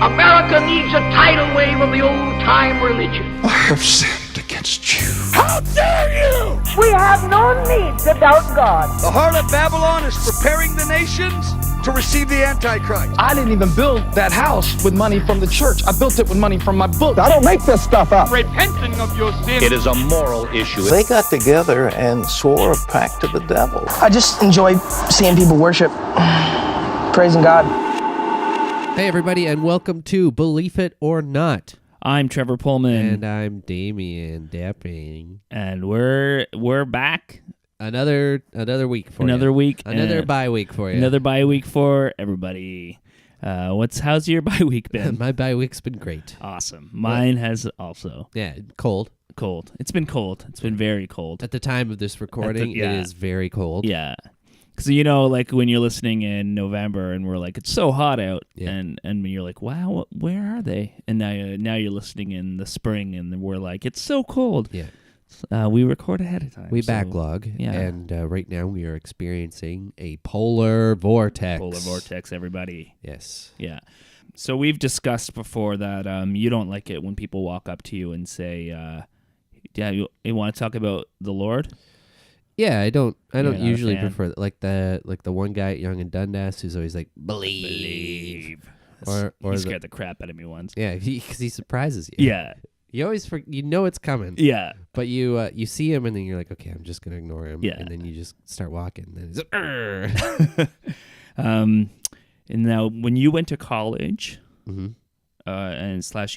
America needs a tidal wave of the old-time religion. I have sinned against you. How dare you! We have no need to doubt God. The heart of Babylon is preparing the nations to receive the Antichrist. I didn't even build that house with money from the church. I built it with money from my book. I don't make this stuff up. Repenting of your sin. It is a moral issue. They got together and swore a pact to the devil. I just enjoy seeing people worship, praising God. Hey everybody, and welcome to Believe It or Not. I'm Trevor Poelman. And I'm Damien Doepping. And we're back. Another week for Another you. week. Another bye week for you. Another bye week for everybody. How's your bye week been? My bye week's been great. Awesome. Mine has also. Yeah, cold. It's been cold. It's been very cold. At the time of this recording, it is very cold. Yeah. Because, like when you're listening in November and we're like, it's so hot out. Yeah. And you're like, wow, where are they? And now you're listening in the spring and we're like, it's so cold. Yeah. We record ahead of time. We backlog. Yeah. And right now we are experiencing a polar vortex. Polar vortex, everybody. Yes. Yeah. So we've discussed before that you don't like it when people walk up to you and say, you want to talk about the Lord? Yeah, I don't usually prefer like the one guy at Young and Dundas who's always like believe. Or he scared the crap out of me once. Yeah, because he surprises you. Yeah, you always it's coming. Yeah, but you see him and then you're like, okay, I'm just gonna ignore him. Yeah, and then you just start walking. And then he's and now when you went to college, mm-hmm.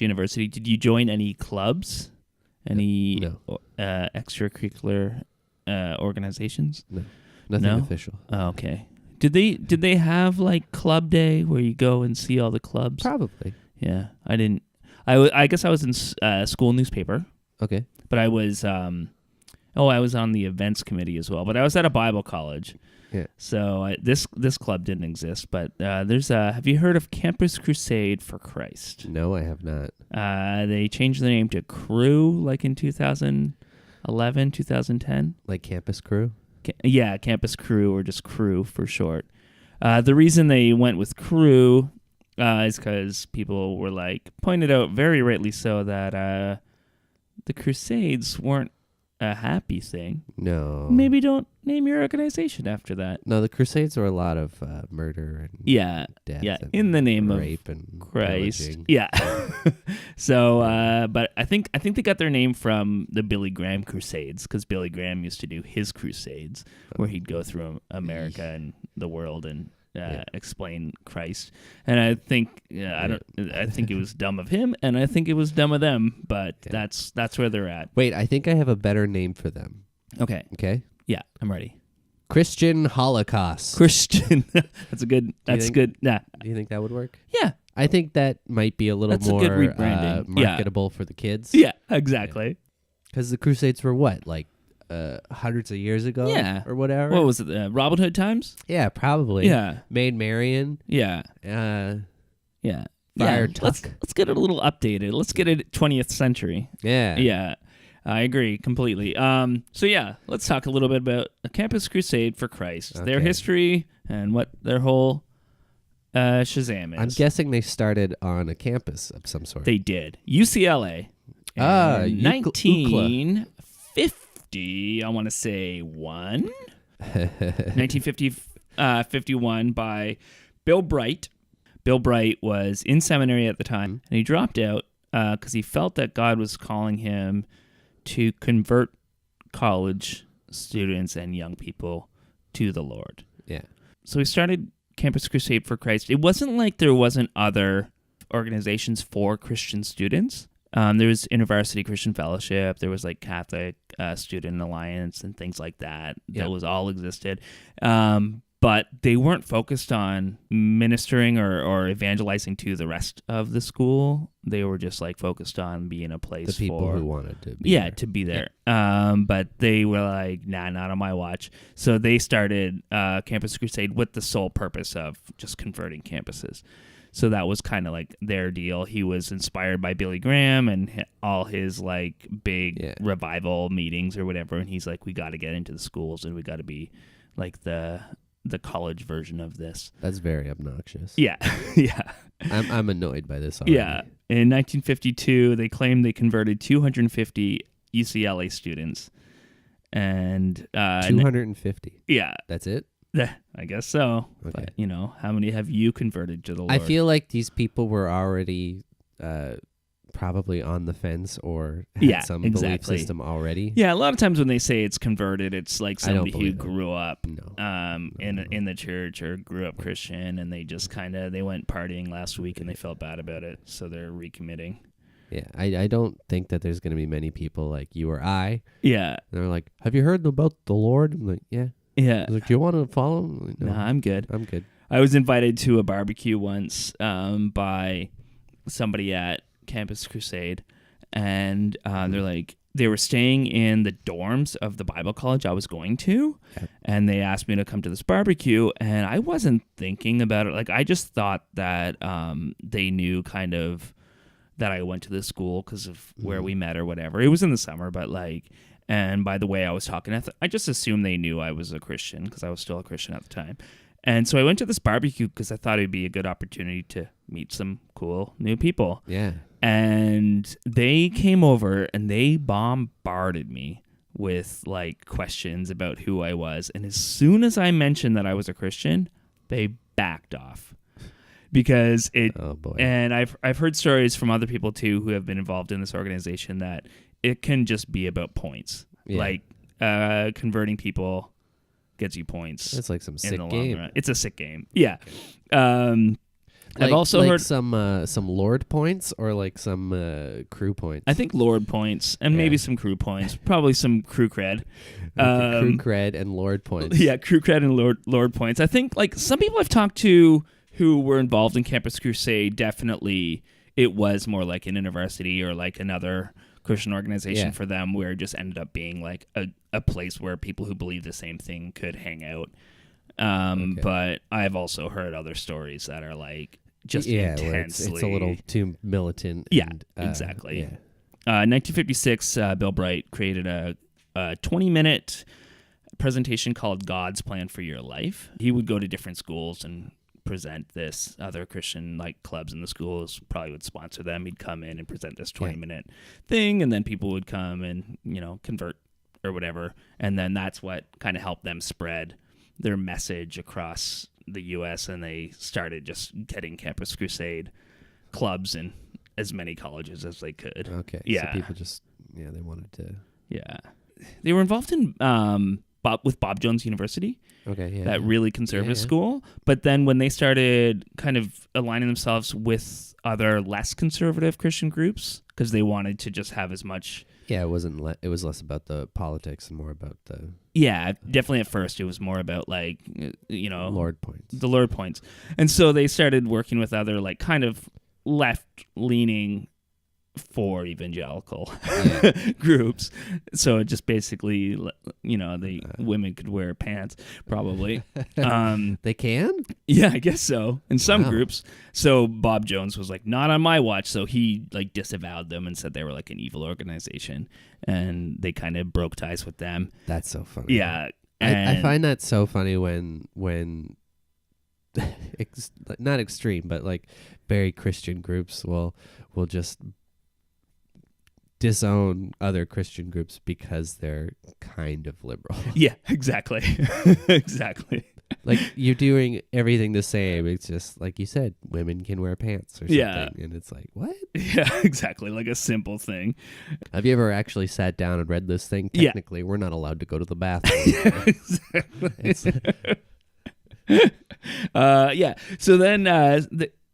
/ university, did you join any clubs? Any no. Extracurricular organizations? No, nothing official. Oh, okay. Did they have like club day where you go and see all the clubs? Probably. Yeah, I didn't. I guess I was in school newspaper. Okay. But I was I was on the events committee as well. But I was at a Bible college. Yeah. So this club didn't exist. But there's have you heard of Campus Crusade for Christ? No, I have not. They changed the name to Crew like in 2011, 2010. Like Campus Crew? Yeah, Campus Crew or just Crew for short. The reason they went with Crew is because people were pointed out very rightly so that the Crusades weren't a happy thing. No. Maybe don't name your organization after that. No, the Crusades were a lot of murder and death. Yeah, and in the name of rape and Christ. pillaging. Yeah. So, but I think they got their name from the Billy Graham Crusades because Billy Graham used to do his crusades where he'd go through America and the world and explain Christ. And I think I think it was dumb of him, and I think it was dumb of them. But that's where they're at. Wait, I think I have a better name for them. Okay. Yeah, I'm ready. Christian Holocaust. Christian. That's good. Nah. Do you think that would work? Yeah. I think that might be a little more good rebranding. marketable for the kids. Yeah, exactly. Because the Crusades were what, hundreds of years ago? Yeah. Or whatever? What was it, Robin Hood times? Yeah, probably. Yeah. Maid Marian. Yeah. Yeah. Fire Tuck. Let's get it a little updated. Let's get it 20th century. Yeah. Yeah. I agree completely. So let's talk a little bit about the Campus Crusade for Christ, their history, and what their whole Shazam is. I'm guessing they started on a campus of some sort. They did. UCLA. 1950, I want to say 1951 by Bill Bright. Bill Bright was in seminary at the time, and he dropped out because he felt that God was calling him to convert college students and young people to the Lord. Yeah. So he started Campus Crusade for Christ. It wasn't like there wasn't other organizations for Christian students. There was InterVarsity Christian Fellowship. There was Catholic Student Alliance and things like that. Yeah. Those all existed. But they weren't focused on ministering or evangelizing to the rest of the school. They were just focused on being a place the people for who wanted to be there. to be there. Yeah. But they were nah, not on my watch. So they started Campus Crusade with the sole purpose of just converting campuses. So that was kind of their deal. He was inspired by Billy Graham and all his big revival meetings or whatever. And he's we got to get into the schools and we got to be the college version of this. That's very obnoxious. Yeah. Yeah. I'm annoyed by this already. Yeah. In 1952, they claimed they converted 250 UCLA students. And 250. Yeah. That's it? I guess so. Okay. But, how many have you converted to the Lord? I feel like these people were already probably on the fence or had some belief system already. Yeah, a lot of times when they say it's converted, it's like somebody who that. grew up No. in the church or grew up Christian, and they just they went partying last week and they felt bad about it, so they're recommitting. Yeah, I don't think that there's going to be many people like you or I. Yeah. And they're like, have you heard about the Lord? I'm like, yeah. Yeah. I was like, do you want to follow him? I'm like, no, I'm good. I'm good. I was invited to a barbecue once by somebody at Campus Crusade, and they're like, they were staying in the dorms of the Bible college I was going to, and they asked me to come to this barbecue, and I wasn't thinking about it. Like, I just thought that they knew kind of that I went to this school because of where we met or whatever. It was in the summer, but and by the way I was talking, I just assumed they knew I was a Christian because I was still a Christian at the time. And so I went to this barbecue because I thought it'd be a good opportunity to meet some cool new people. Yeah. And they came over and they bombarded me with questions about who I was. And as soon as I mentioned that I was a Christian, they backed off. Because and I've heard stories from other people too who have been involved in this organization that it can just be about points. Yeah. Converting people gets you points. It's like some sick long game. run. It's a sick game. Yeah. I've also heard some Lord points or some crew points. I think Lord points and maybe some crew points. Probably some crew cred. Crew cred and Lord points. Yeah, crew cred and Lord points. I think some people I've talked to who were involved in Campus Crusade, definitely it was more like an university or another Christian organization for them, where it just ended up being a place where people who believe the same thing could hang out. But I've also heard other stories that are just intensely. It's a little too militant. Yeah, exactly. Yeah. 1956, Bill Bright created a 20-minute presentation called God's Plan for Your Life. He would go to different schools and present this. Other Christian clubs in the schools probably would sponsor them. He'd come in and present this 20-minute thing, and then people would come and convert or whatever, and then that's what kind of helped them spread their message across the U.S. and they started just getting Campus Crusade clubs in as many colleges as they could. Okay. Yeah. So people just they wanted to. Yeah. They were involved in with Bob Jones University. Okay, yeah. That really conservative school. But then when they started kind of aligning themselves with other less conservative Christian groups, because they wanted to just have as much. Yeah, it wasn't. It was less about the politics and more about the. Yeah, definitely. At first, it was more about Lord points. The Lord points, and so they started working with other kind of left-leaning for evangelical groups. So it just basically, the women could wear pants, probably. They can? Yeah, I guess so. In some groups. So Bob Jones was not on my watch. So he disavowed them and said they were an evil organization. And they kind of broke ties with them. That's so funny. Yeah. I find that so funny when not extreme, but very Christian groups will just disown other Christian groups because they're kind of liberal. Yeah, exactly. Exactly. You're doing everything the same. It's just like you said, women can wear pants or something. Yeah. And it's what? Yeah, exactly. A simple thing. Have you ever actually sat down and read this thing? Technically, we're not allowed to go to the bathroom. Yeah. So then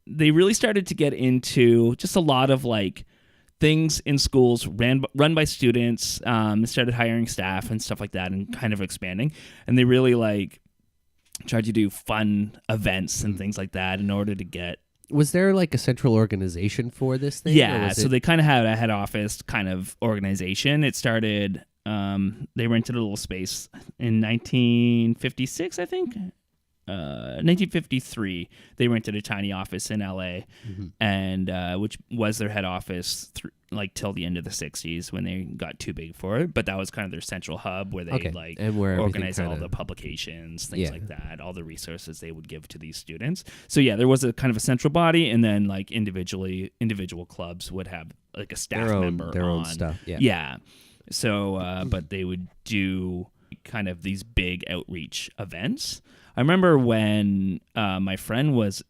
they really started to get into just a lot of things in schools run by students. Started hiring staff and stuff like that, and kind of expanding. And they really tried to do fun events and things like that in order to get. Was there a central organization for this thing? Yeah, so they kind of had a head office kind of organization. It started. They rented a little space in 1956, I think. 1953, they rented a tiny office in LA, and which was their head office till the end of the 60s when they got too big for it. But that was kind of their central hub where they and where organize all the publications, things like that, all the resources they would give to these students. So yeah, there was a kind of a central body, and then like individual clubs would have like a staff member their own stuff. Yeah. So, but they would do kind of these big outreach events. I remember when after my friend was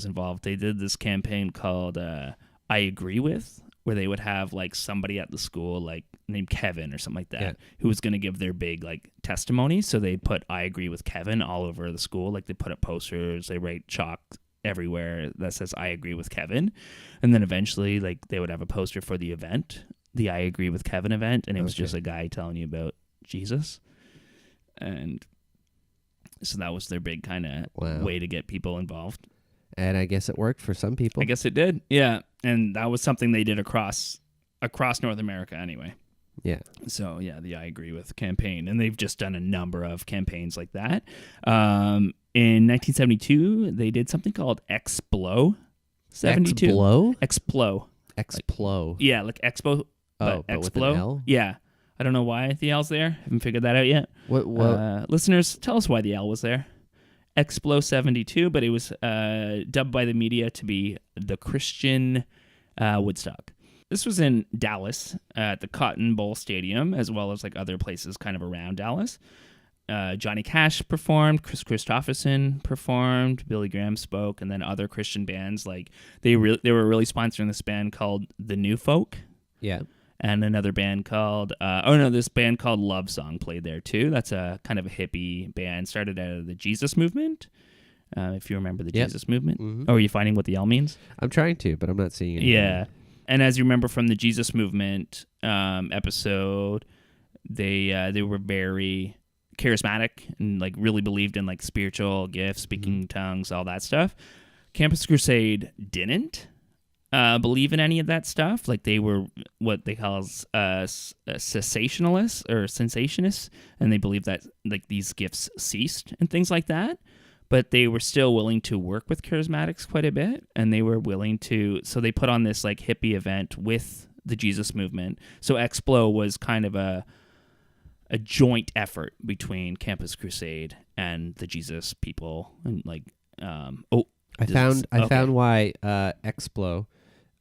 involved, they did this campaign called I Agree With, where they would have like somebody at the school like named Kevin or something like that who was going to give their big like testimony. So they put I Agree With Kevin all over the school. Like they put up posters, they write chalk everywhere that says I Agree With Kevin. And then eventually like they would have a poster for the event, the I Agree With Kevin event, and it was just a guy telling you about Jesus. And so that was their big kind of way to get people involved. And I guess it worked for some people. I guess it did. Yeah. And that was something they did across North America anyway. Yeah. So yeah, the I Agree With campaign. And they've just done a number of campaigns like that. In 1972, they did something called Explo. 72. Explo? Explo. Yeah, like Expo. But Explo. with an L? Yeah. I don't know why the L's there. Haven't figured that out yet. What? Listeners, tell us why the L was there. Explo 72, but it was dubbed by the media to be the Christian Woodstock. This was in Dallas at the Cotton Bowl Stadium, as well as like other places kind of around Dallas. Johnny Cash performed, Chris Christopherson performed, Billy Graham spoke, and then other Christian bands like they were really sponsoring this band called The New Folk. Yeah. And another band called this band called Love Song played there too. That's a kind of a hippie band, started out of the Jesus movement. If you remember the Jesus movement. Mm-hmm. Oh, are you finding what the L means? I'm trying to, but I'm not seeing anything. Yeah. And as you remember from the Jesus movement episode, they were very charismatic and like really believed in like spiritual gifts, speaking tongues, all that stuff. Campus Crusade didn't believe in any of that stuff. Like they were what they call cessationalists or sensationists, and they believed that like these gifts ceased and things like that. But they were still willing to work with charismatics quite a bit, and they were willing to. So they put on this like hippie event with the Jesus movement. So Explo was kind of a joint effort between Campus Crusade and the Jesus people, and like I found why Explo.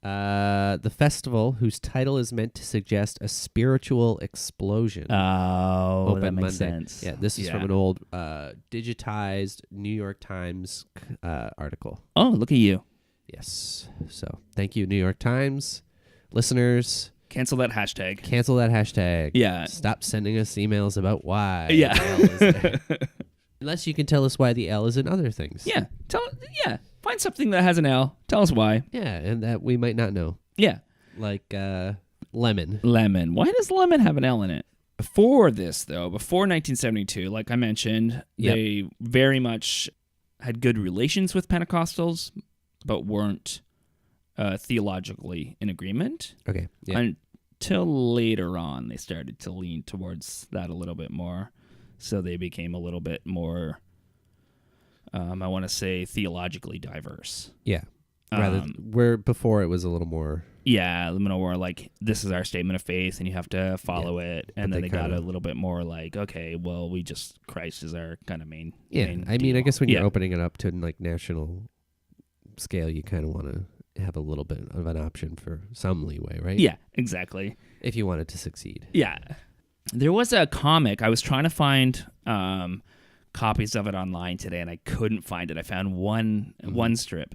The festival, whose title is meant to suggest a spiritual explosion. Oh, opened that makes Monday. sense. Yeah, this is from an old digitized New York Times article. Oh, look at you. Yes. So thank you, New York Times. Listeners, cancel that hashtag. Cancel that hashtag. Yeah. Stop sending us emails about why. Yeah. the L is there. Unless you can tell us why the L is in other things. Yeah. Find something that has an L. Tell us why. Yeah, and that we might not know. Yeah. Like lemon. Lemon. Why does lemon have an L in it? Before this, though, before 1972, like I mentioned, they very much had good relations with Pentecostals, but weren't theologically in agreement. Okay. Yeah. Until later on, they started to lean towards that a little bit more. So they became a little bit more, I want to say, theologically diverse. Yeah. Rather, where before it was a little more. Yeah, a little more like, this is our statement of faith and you have to follow it. And then they got a little bit more like, okay, well, Christ is our kind of main. Yeah. Main I mean, deal. I guess when you're opening it up to like national scale, you kind of want to have a little bit of an option for some leeway, right? Yeah, exactly. If you wanted to succeed. Yeah. There was a comic. I was trying to find copies of it online today, and I couldn't find it. I found one strip.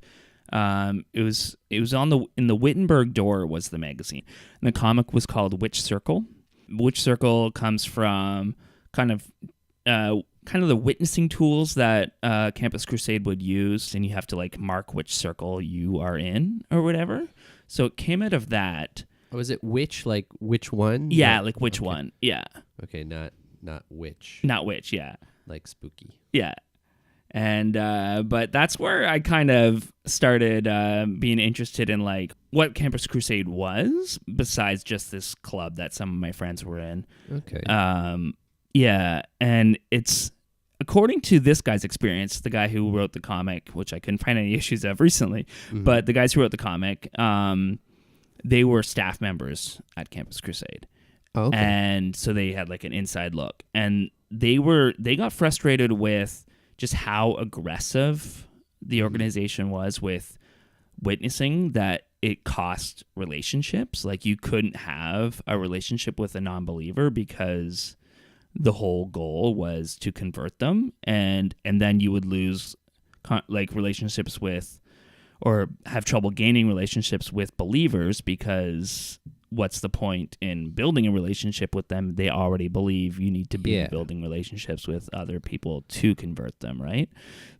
It was in the Wittenberg Door was the magazine, and the comic was called Witch Circle. Witch Circle comes from kind of the witnessing tools that Campus Crusade would use, and you have to like mark which circle you are in or whatever. So it came out of that. Oh, is it which, like which one? Yeah, like which one. Yeah. Okay, not which. Not which, yeah. Like spooky. Yeah. And but that's where I kind of started being interested in like what Campus Crusade was, besides just this club that some of my friends were in. Okay. Yeah, and it's according to this guy's experience, the guy who wrote the comic, which I couldn't find any issues of recently, but the guys who wrote the comic, they were staff members at Campus Crusade. Oh, okay. And so they had like an inside look, and they got frustrated with just how aggressive the organization was with witnessing, that it cost relationships. Like, you couldn't have a relationship with a non-believer because the whole goal was to convert them, and then you would lose like relationships with, or have trouble gaining relationships with believers, because what's the point in building a relationship with them? They already believe. You need to be building relationships with other people to convert them, right?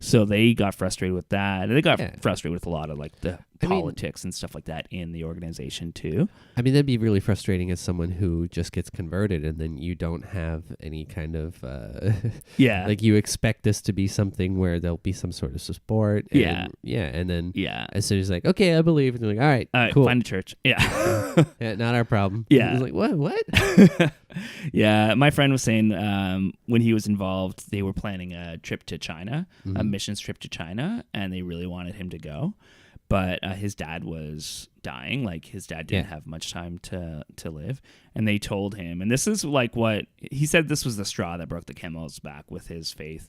So they got frustrated with that. They got frustrated with a lot of like the politics and stuff like that in the organization too. I mean, that'd be really frustrating as someone who just gets converted, and then you don't have any kind of like, you expect this to be something where there'll be some sort of support. And, and then as soon as like, okay, I believe, and they're like, all right, cool, find a church. Not our problem. Yeah. It's like, what? Yeah, my friend was saying when he was involved, they were planning a trip to China, a missions trip to China, and they really wanted him to go. But his dad was dying. Like, his dad didn't have much time to live. And they told him, and this is like what he said, this was the straw that broke the camel's back with his faith.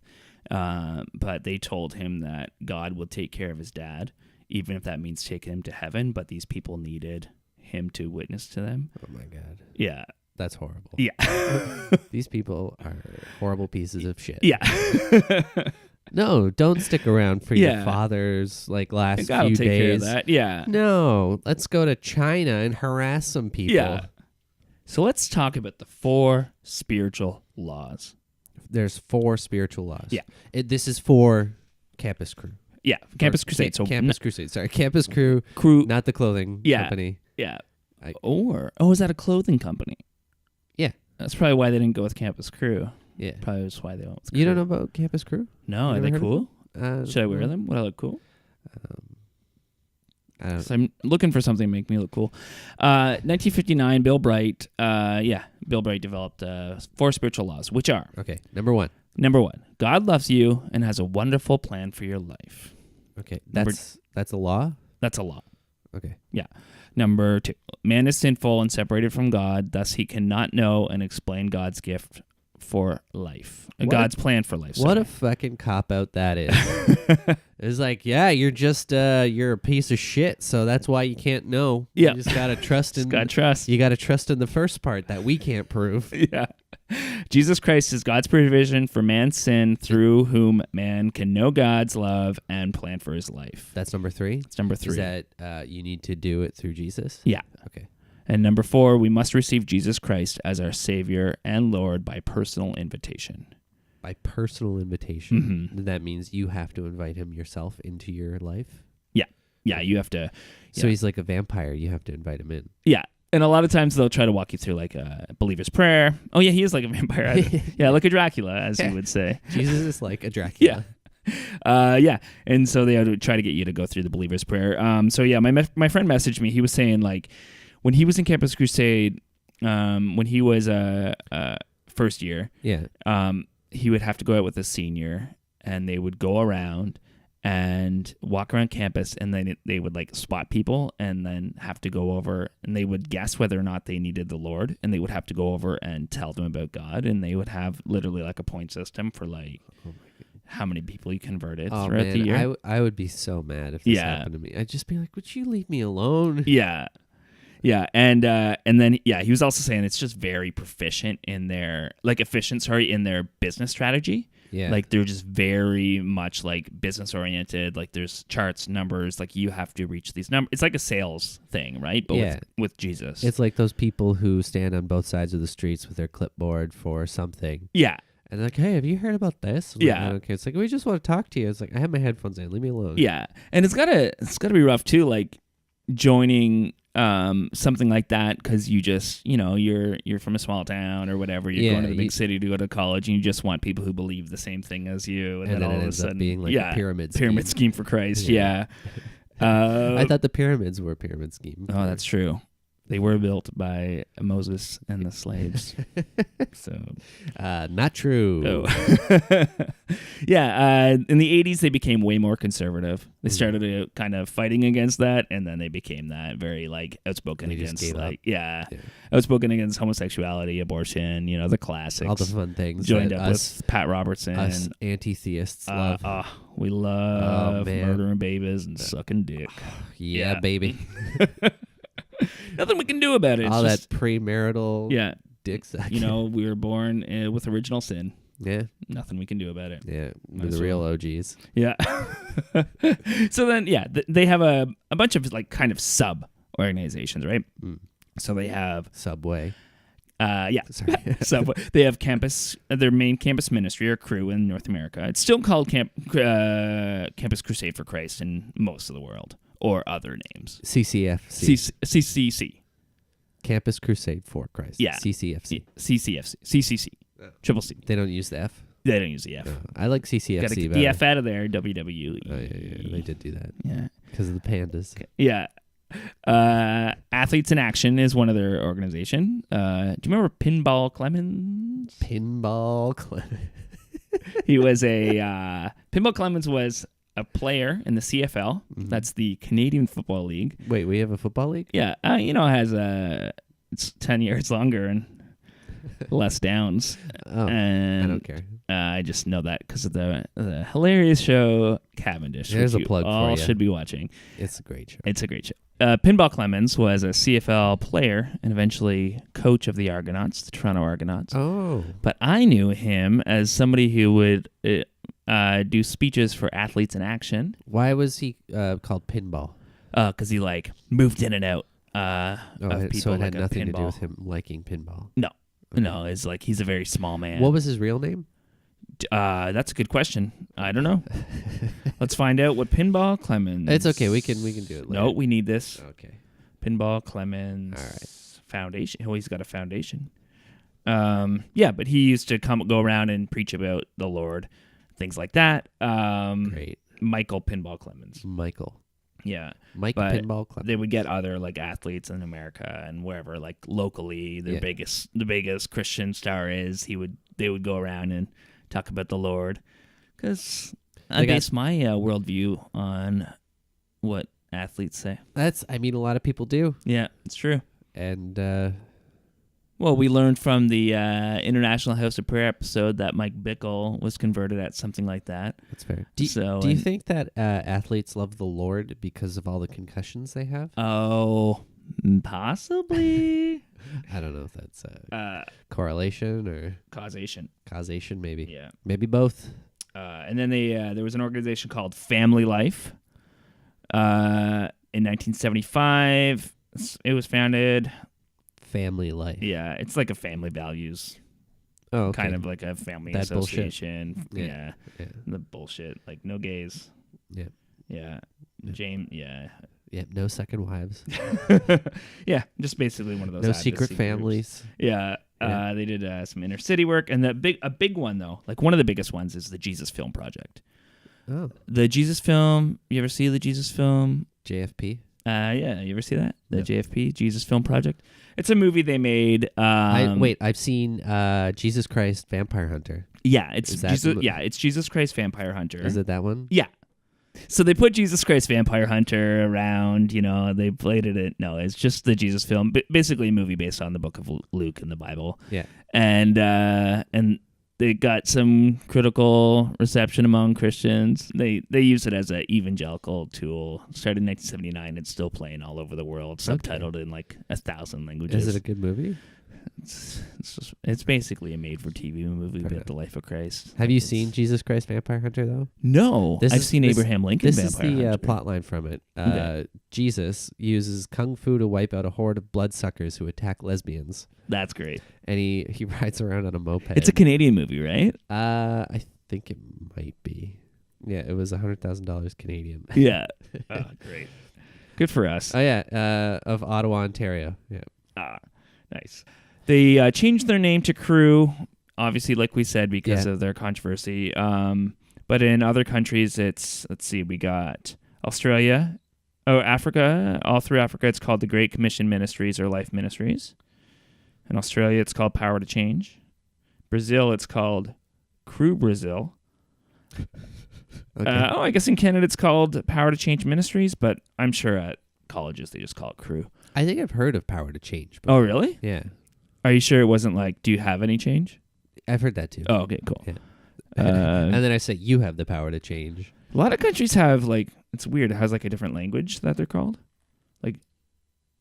But they told him that God would take care of his dad, even if that means taking him to heaven. But these people needed him to witness to them. Oh my God. Yeah. That's horrible. Yeah. These people are horrible pieces of shit. Yeah. No, don't stick around for your father's like last God few will take days. care of that. Yeah. No, let's go to China and harass some people. Yeah. So let's talk about the 4 spiritual laws. There's 4 spiritual laws. Yeah. This is for Campus Crew. Yeah, Campus Crusade. So Campus Crusade. Sorry, Campus Crew, not the clothing company. Yeah. Is that a clothing company? Yeah. That's probably why they didn't go with Campus Crew. Yeah. Probably was why they went with Crew. You don't know about Campus Crew? No, are they cool? Should I wear them? Would I look cool? I'm looking for something to make me look cool. 1959, Bill Bright. Bill Bright developed 4 spiritual laws, which are... Okay, number 1. Number 1, God loves you and has a wonderful plan for your life. Okay, that's a law? That's a law. Okay. Yeah. Number 2, man is sinful and separated from God, thus he cannot know and explain God's gift for life. God's plan for life. What a fucking cop-out that is. It's like, you're just, you're a piece of shit, so that's why you can't know. Yeah. You just gotta trust in... gotta trust. You gotta trust in the first part that we can't prove. Yeah. Jesus Christ is God's provision for man's sin, through whom man can know God's love and plan for his life. That's number 3? It's number 3. Is that you need to do it through Jesus? Yeah. Okay. And number 4, we must receive Jesus Christ as our Savior and Lord by personal invitation. By personal invitation? Mm-hmm. That means you have to invite him yourself into your life? Yeah. Yeah, you have to. So he's like a vampire. You have to invite him in. Yeah. And a lot of times they'll try to walk you through like a believer's prayer. Oh, yeah, he is like a vampire. Yeah, like a Dracula, as you would say. Jesus is like a Dracula. Yeah. And so they would try to get you to go through the believer's prayer. My friend messaged me. He was saying, like, when he was in Campus Crusade, when he was first year, he would have to go out with a senior, and they would go around and walk around campus, and then they would like spot people and then have to go over, and they would guess whether or not they needed the Lord, and they would have to go over and tell them about God, and they would have literally like a point system for like how many people you converted throughout the year. I would be so mad if this happened to me. I'd just be like, would you leave me alone? Yeah. Yeah, and then he was also saying it's just very efficient in their business strategy. Yeah. Like they're just very much like business oriented. Like there's charts, numbers, like you have to reach these numbers. It's like a sales thing, right? But with Jesus. It's like those people who stand on both sides of the streets with their clipboard for something. Yeah. And they're like, hey, have you heard about this? Yeah. Like, okay. It's like, we just want to talk to you. It's like, I have my headphones in. Leave me alone. Yeah. And it's gotta be rough too, like joining something like that, because you just, you're from a small town or whatever, you're going to the big city to go to college, and you just want people who believe the same thing as you, and then all it of a ends sudden up being like a pyramid scheme for Christ. I thought the pyramids were a pyramid scheme. Oh, that's true. They were built by Moses and the slaves. So, not true. Oh. Yeah. In the 80s, they became way more conservative. They started kind of fighting against that, and then they became that very like outspoken against outspoken against homosexuality, abortion. You know, the classics. All the fun things. Joined up with Pat Robertson. Us anti-theists love. We love murdering babies and sucking dick. Yeah, baby. Nothing we can do about it. All that premarital dick sucking. You know, we were born with original sin. Yeah. Nothing we can do about it. Yeah, we're the real OGs. Yeah. So then, they have a bunch of like kind of sub organizations, right? So they have Subway. Sorry. Subway. They have their main campus ministry or crew in North America. It's still called Campus Crusade for Christ in most of the world, or other names. CCFC. CCC. Campus Crusade for Christ. Yeah. CCFC. CCC. Triple C. They don't use the F? They don't use the F. I like CCFC Gotta get better. the F out of there, WWE. Oh, yeah. They did do that. Yeah. Because of the pandas. Yeah. Athletes in Action is one of their organization. Do you remember Pinball Clemens? Pinball Clemens. He was Pinball Clemens was a player in the CFL. Mm-hmm. That's the Canadian Football League. Wait, we have a football league? Yeah. It has it's 10 years longer and less downs. Oh, and I don't care. I just know that because of the hilarious show Cavendish. There's a plug for you. All should be watching. It's a great show. It's a great show. Pinball Clemens was a CFL player and eventually coach of the Argonauts, the Toronto Argonauts. Oh. But I knew him as somebody who would do speeches for Athletes in Action. Why was he called Pinball? Because he like moved in and out of people. So it had like nothing to do with him liking pinball. No. Okay. No, it's like he's a very small man. What was his real name? That's a good question. I don't know. Let's find out what Pinball Clemens. It's okay. We can do it later. No, we need this. Okay. Pinball Clemens. All right. Foundation. Oh, he's got a foundation. But he used to go around and preach about the Lord, things like that. Great. Michael Pinball Clemens. Michael. Yeah. Pinball Clemens. They would get other like athletes in America and wherever, like locally, the biggest Christian star is. They would go around and talk about the Lord, because I base my worldview on what athletes say. A lot of people do. Yeah, it's true. And well, we learned from the International House of Prayer episode that Mike Bickle was converted at something like that. That's fair. Do you think that athletes love the Lord because of all the concussions they have? Oh, possibly. I don't know if that's correlation or causation. Causation, maybe. Yeah, maybe both. And then there was an organization called Family Life. In 1975, it was founded. Family Life. Yeah, it's like a family values. Oh, okay. Kind of like a family that association. Bullshit. Yeah. The bullshit, like no gays. Yeah. Yeah. James. Yeah. Yeah, no second wives. Yeah, just basically one of those. No secret families. Yeah, they did some inner city work, and a big one though, like one of the biggest ones, is the Jesus Film Project. Oh, the Jesus Film. You ever see the Jesus Film? JFP. Yeah, you ever see that? The JFP Jesus Film Project. It's a movie they made. I've seen Jesus Christ Vampire Hunter. Yeah, it's Jesus Christ Vampire Hunter. Is it that one? Yeah. So they put Jesus Christ Vampire Hunter around, they played it. No, it's just the Jesus film, basically a movie based on the book of Luke in the Bible. Yeah. And they got some critical reception among Christians. They use it as an evangelical tool. Started in 1979. It's still playing all over the world, subtitled in like 1,000 languages. Is it a good movie? It's basically a made-for-TV movie about the life of Christ. Have you seen Jesus Christ Vampire Hunter, though? No. I've seen Abraham Lincoln Vampire Hunter. This is the plot line from it. Okay. Jesus uses kung fu to wipe out a horde of bloodsuckers who attack lesbians. That's great. And he rides around on a moped. It's a Canadian movie, right? I think it might be. Yeah, it was $100,000 Canadian. Yeah. Oh, great. Good for us. Oh, yeah. Of Ottawa, Ontario. Yeah. Ah, nice. They changed their name to Crew, obviously, like we said, because of their controversy. But in other countries, we got Australia, Africa, all through Africa, it's called the Great Commission Ministries or Life Ministries. In Australia, it's called Power to Change. Brazil, it's called Crew Brazil. Okay. I guess in Canada, it's called Power to Change Ministries, but I'm sure at colleges they just call it Crew. I think I've heard of Power to Change. Before. Oh, really? Yeah. Are you sure it wasn't like, do you have any change? I've heard that too. Oh, okay, cool. Yeah. And then I say, you have the power to change. A lot of countries have, like, it's weird, it has like a different language that they're called. Like,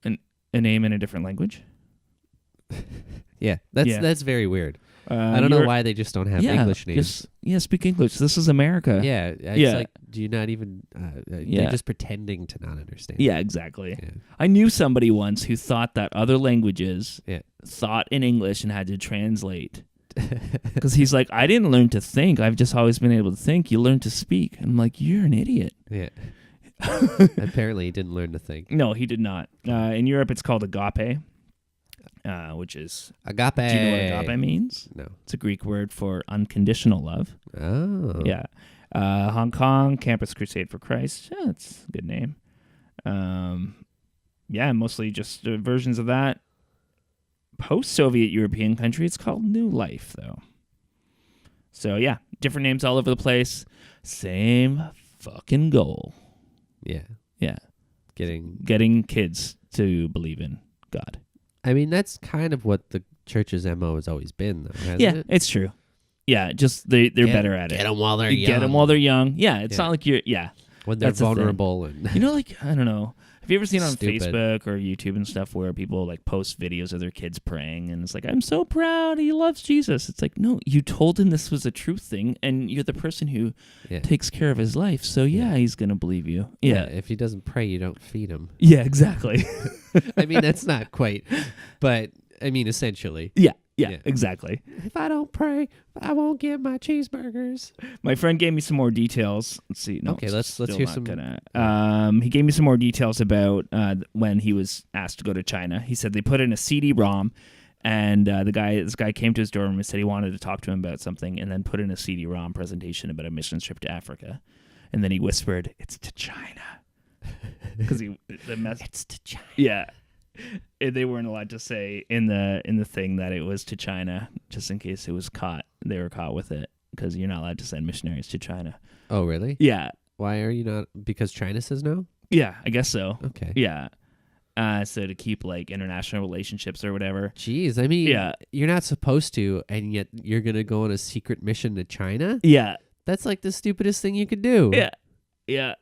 a name in a different language. Yeah, that's very weird. I don't know why they just don't have English names. Speak English. This is America. Yeah, it's like, do you not even? They're just pretending to not understand. Yeah, exactly. Yeah. I knew somebody once who thought that other languages thought in English and had to translate. Because he's like, I didn't learn to think. I've just always been able to think. You learn to speak. I'm like, you're an idiot. Yeah. Apparently, he didn't learn to think. No, he did not. In Europe, it's called Agape. Which is Agape. Do you know what agape means? No. It's a Greek word for unconditional love. Oh. Yeah. Hong Kong, Campus Crusade for Christ. Yeah, that's a good name. Mostly just versions of that. Post-Soviet European country, it's called New Life, though. So, yeah, different names all over the place. Same fucking goal. Yeah. Yeah. Getting kids to believe in God. I mean, that's kind of what the church's MO has always been, though, hasn't it? It's true. Yeah, just they're better at it. Get them while they're young. Get them while they're young. Yeah, it's not like you're... Yeah. When they're vulnerable. And you know, like, I don't know. Have you ever seen on Stupid. Facebook or YouTube and stuff where people, like, post videos of their kids praying and it's like, I'm so proud he loves Jesus. It's like, no, you told him this was a true thing and you're the person who takes care of his life. So, he's going to believe you. Yeah. If he doesn't pray, you don't feed him. Yeah, exactly. I mean, that's not quite, but... I mean, essentially. Yeah, exactly. If I don't pray, I won't get my cheeseburgers. My friend gave me some more details. Let's see. No, okay, let's hear some. He gave me some more details about when he was asked to go to China. He said they put in a CD-ROM, and this guy came to his dorm and said he wanted to talk to him about something, and then put in a CD-ROM presentation about a mission trip to Africa, and then he whispered, "It's to China," because it's to China. Yeah. They weren't allowed to say in the thing that it was to China, just in case it was caught. They were caught with it because you're not allowed to send missionaries to China. Oh, really? Yeah. Why are you not? Because China says no? Yeah, I guess so. Okay. Yeah. So to keep like international relationships or whatever. Jeez, I mean, you're not supposed to, and yet you're gonna go on a secret mission to China? Yeah. That's like the stupidest thing you could do. Yeah. Yeah.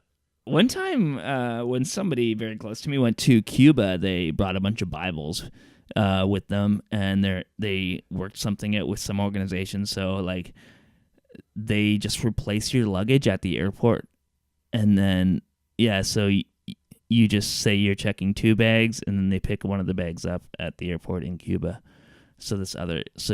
One time, when somebody very close to me went to Cuba, they brought a bunch of Bibles with them, and they worked something out with some organization. So, like, they just replace your luggage at the airport, and then so you just say you're checking 2 bags, and then they pick one of the bags up at the airport in Cuba. So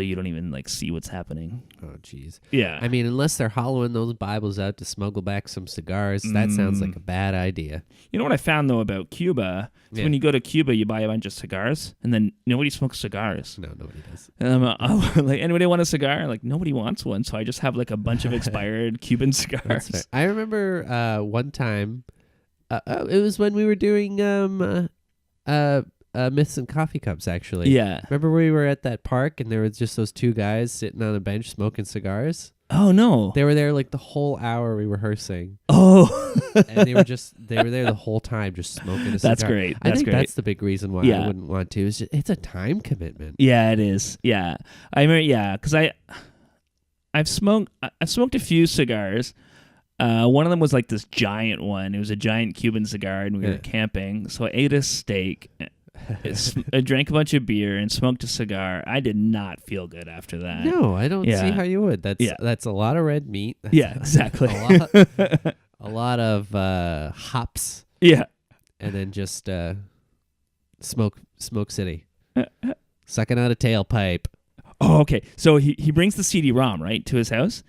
you don't even like see what's happening. Oh, jeez. Yeah. I mean, unless they're hollowing those Bibles out to smuggle back some cigars, that sounds like a bad idea. You know what I found though about Cuba? Is when you go to Cuba, you buy a bunch of cigars, and then nobody smokes cigars. No, nobody does. And I'm like, anybody want a cigar? Like nobody wants one, so I just have like a bunch of expired Cuban cigars. That's fair. I remember one time, it was when we were doing Myths and Coffee Cups, actually. Yeah. Remember we were at that park and there was just those 2 guys sitting on a bench smoking cigars? Oh, no. They were there like the whole hour we were rehearsing. Oh. And they were there the whole time just smoking a cigar. That's great. I think that's the big reason why I wouldn't want to. It's a time commitment. Yeah, it is. Yeah. I remember, because I've smoked a few cigars. One of them was like this giant one. It was a giant Cuban cigar, and we were camping. So I ate a steak, I drank a bunch of beer, and smoked a cigar. I did not feel good after that. No, I don't see how you would. That's a lot of red meat. That's exactly. A lot of hops. Yeah. And then just smoke city. Sucking out a tailpipe. Oh, okay. So he brings the CD-ROM, right, to his house,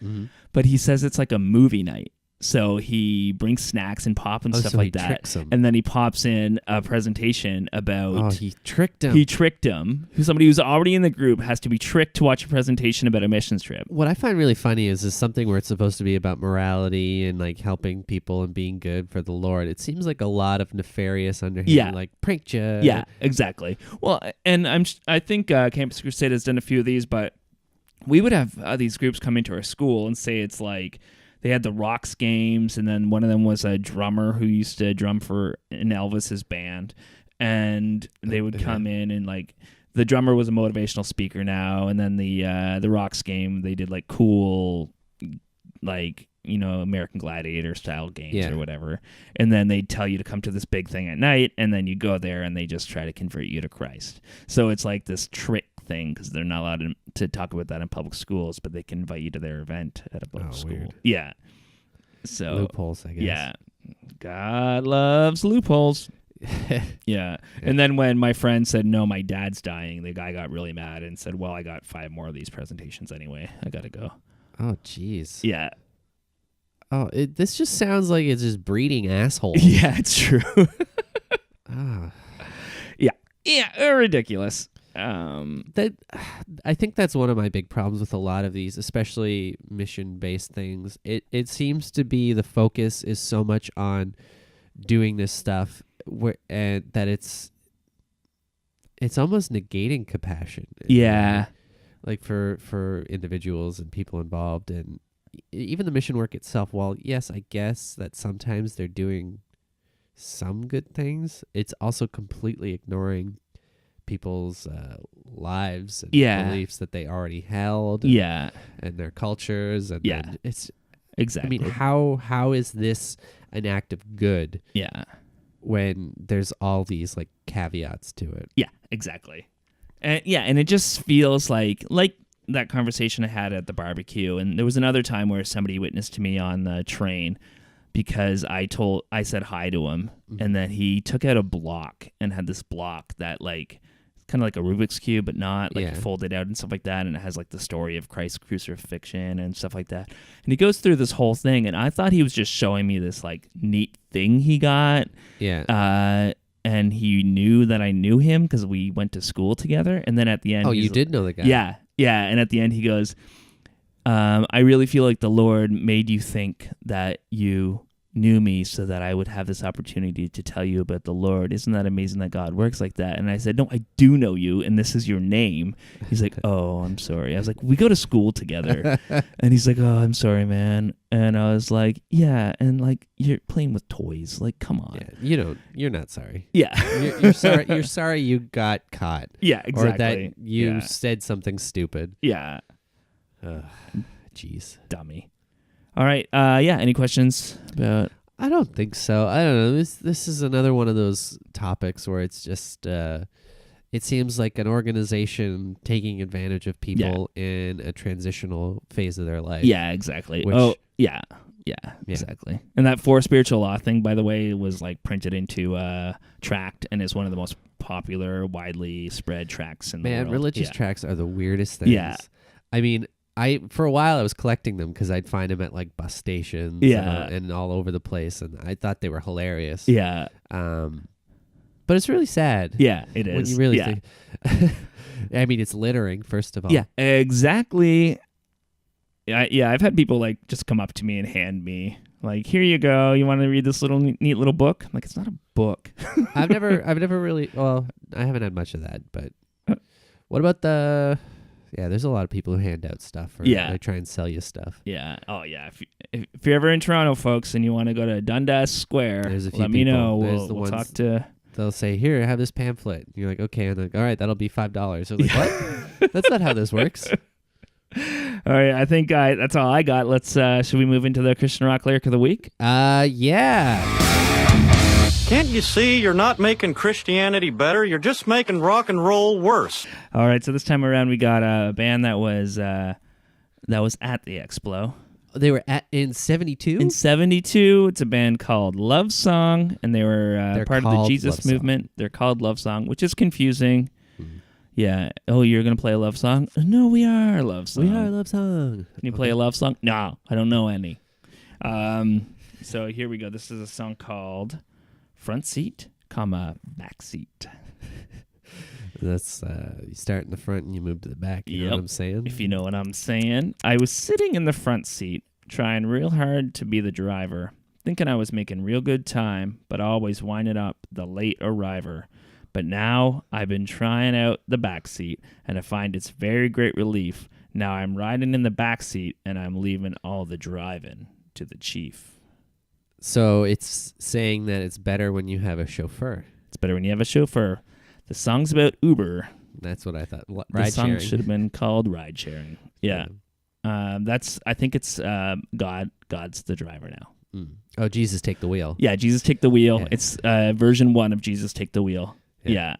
but he says it's like a movie night. So he brings snacks and pop and stuff so like he that. tricks 'em. And then he pops in a presentation about... Oh, he tricked him. He tricked him. Somebody who's already in the group has to be tricked to watch a presentation about a missions trip. What I find really funny is something where it's supposed to be about morality and like helping people and being good for the Lord. It seems like a lot of nefarious underhand, like pranked you. Yeah, exactly. Well, and I think Campus Crusade has done a few of these, but we would have these groups come into our school and say it's like they had the Rocks games, and then one of them was a drummer who used to drum in Elvis's band, and they would come in and like the drummer was a motivational speaker now, and then the Rocks game they did like cool, like American Gladiator style games or whatever, and then they'd tell you to come to this big thing at night, and then you go there and they just try to convert you to Christ. So it's like this trick thing because they're not allowed to talk about that in public schools, but they can invite you to their event at a public school. Weird. Yeah. So loopholes, I guess. Yeah. God loves loopholes. Yeah. And then when my friend said, no, my dad's dying, the guy got really mad and said, well, I got 5 more of these presentations anyway. I got to go. Oh, jeez. Yeah. Oh, this just sounds like it's just breeding assholes. Yeah, it's true. Yeah. Yeah, ridiculous. That I think that's one of my big problems with a lot of these, especially mission-based things. It seems to be the focus is so much on doing this stuff and that it's almost negating compassion. Yeah. Like for individuals and people involved, and even the mission work itself. While yes, I guess that sometimes they're doing some good things, it's also completely ignoring people's lives and beliefs that they already held, and their cultures, and it's exactly. I mean, how is this an act of good? Yeah, when there's all these like caveats to it. Yeah, exactly. And it just feels like that conversation I had at the barbecue, and there was another time where somebody witnessed to me on the train because I said hi to him, and then he took out a block and had this block that like kind of like a Rubik's Cube, but not like folded out and stuff like that. And it has like the story of Christ's crucifixion and stuff like that. And he goes through this whole thing, and I thought he was just showing me this like neat thing he got. Yeah. And he knew that I knew him because we went to school together. And then at the end, you did know the guy. Yeah. Yeah. And at the end, he goes, I really feel like the Lord made you think that you knew me so that I would have this opportunity to tell you about the Lord. Isn't that amazing that God works like that? And I said, no, I do know you, and this is your name. He's like, oh, I'm sorry. I was like, we go to school together. And he's like, oh, I'm sorry, man. And I was like, yeah, and like you're playing with toys. Like, come on. Yeah, you're not sorry. Yeah. You're sorry. You're sorry you got caught. Yeah, exactly. Or that you said something stupid. Yeah. Jeez. Dummy. All right. Any questions about? I don't think so. I don't know. This is another one of those topics where it's just it seems like an organization taking advantage of people in a transitional phase of their life. Yeah, exactly. Exactly. And that 4 spiritual law thing, by the way, was like printed into tract and is one of the most popular, widely spread tracts in the world. Man, religious tracts are the weirdest things. Yeah. I mean, for a while I was collecting them because I'd find them at like bus stations and all over the place, and I thought they were hilarious. Yeah. But it's really sad. Yeah, it is. When you really think. I mean, it's littering, first of all. Yeah, exactly. I've had people like just come up to me and hand me like, here you go. You want to read this little neat little book? I'm like, it's not a book. I've never really. Well, I haven't had much of that. But what about the? Yeah, there's a lot of people who hand out stuff or they try and sell you stuff. Yeah. Oh, yeah. If you're ever in Toronto, folks, and you want to go to Dundas Square, let me know. We'll talk to... They'll say, here, have this pamphlet. And you're like, okay. And they're like, all right, that'll be $5. So like, what? That's not how this works. All right. I think that's all I got. Let's. Should we move into the Christian Rock Lyric of the Week? Yeah. Can't you see you're not making Christianity better? You're just making rock and roll worse. All right, so this time around we got a band that was at the Explo. They were in 72? In 72, it's a band called Love Song, and they were part of the Jesus movement. They're called Love Song, which is confusing. Yeah. Oh, you're going to play a love song? No, we are a love song. We are a love song. Can you play a love song? No, I don't know any. So here we go. This is a song called Front Seat, Back Seat. That's you start in the front and you move to the back. You know what I'm saying? If you know what I'm saying. I was sitting in the front seat, trying real hard to be the driver, thinking I was making real good time, but always winding up the late arriver. But now I've been trying out the back seat, and I find it's very great relief. Now I'm riding in the back seat, and I'm leaving all the driving to the chief. So it's saying that it's better when you have a chauffeur. It's better when you have a chauffeur. The song's about Uber. That's what I thought. The song should have been called Ride Sharing. Yeah. I think it's God's the driver now. Mm. Oh, Jesus Take the Wheel. Yeah, Jesus Take the Wheel. Yeah. It's version 1 of Jesus Take the Wheel. Yeah.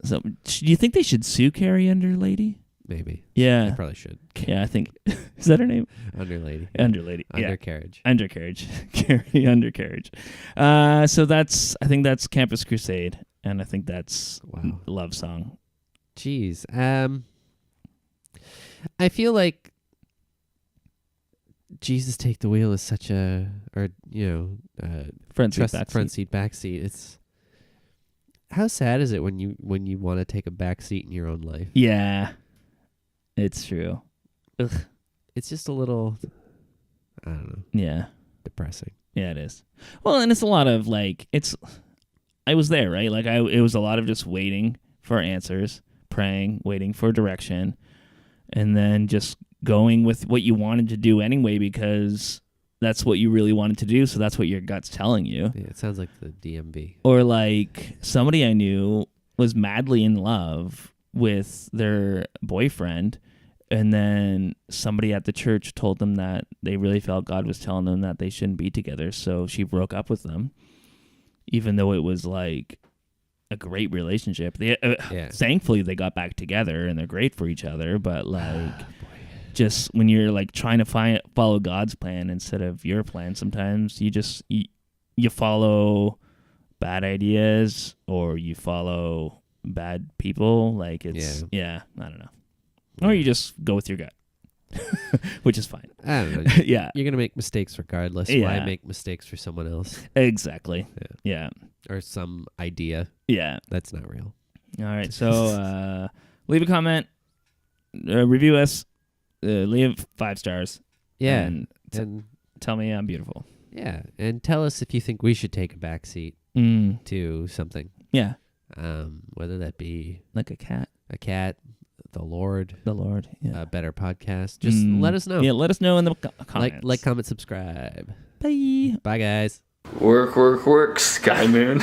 So do you think they should sue Carrie Underlady? Maybe. Yeah. They probably should. Yeah, I think. Is that her name? Underlady. Underlady. Undercarriage. Yeah. Undercarriage. Carrie Undercarriage. So I think that's Campus Crusade. And I think that's Love Song. Jeez. I feel like Jesus Take the Wheel is such front seat, back seat. It's how sad is it when you want to take a back seat in your own life? Yeah, it's true. Ugh. It's just a little, I don't know. Yeah, depressing. Yeah, it is. Well, and it's a lot of I was there, right? It was a lot of just waiting for answers, praying, waiting for direction, and then just going with what you wanted to do anyway because that's what you really wanted to do, so that's what your gut's telling you. Yeah, it sounds like the DMV. Or somebody I knew was madly in love with their boyfriend, and then somebody at the church told them that they really felt God was telling them that they shouldn't be together, so she broke up with them. Even though it was a great relationship. Thankfully, they got back together and they're great for each other. But just when you're trying to follow God's plan instead of your plan, sometimes you follow bad ideas or you follow bad people. I don't know. Or you just go with your gut. Which is fine. I don't know. Yeah. You're going to make mistakes regardless. Yeah. Why make mistakes for someone else? Exactly. Yeah. Or some idea. Yeah. That's not real. All right. So leave a comment, review us, leave 5 stars. Yeah. And tell me I'm beautiful. Yeah. And tell us if you think we should take a back seat to something. Yeah. Whether that be like a cat, the Lord, yeah. A better podcast. Just let us know. Yeah, let us know in the comments. Like, comment, subscribe. Bye. Bye, guys. Work, Sky Moon.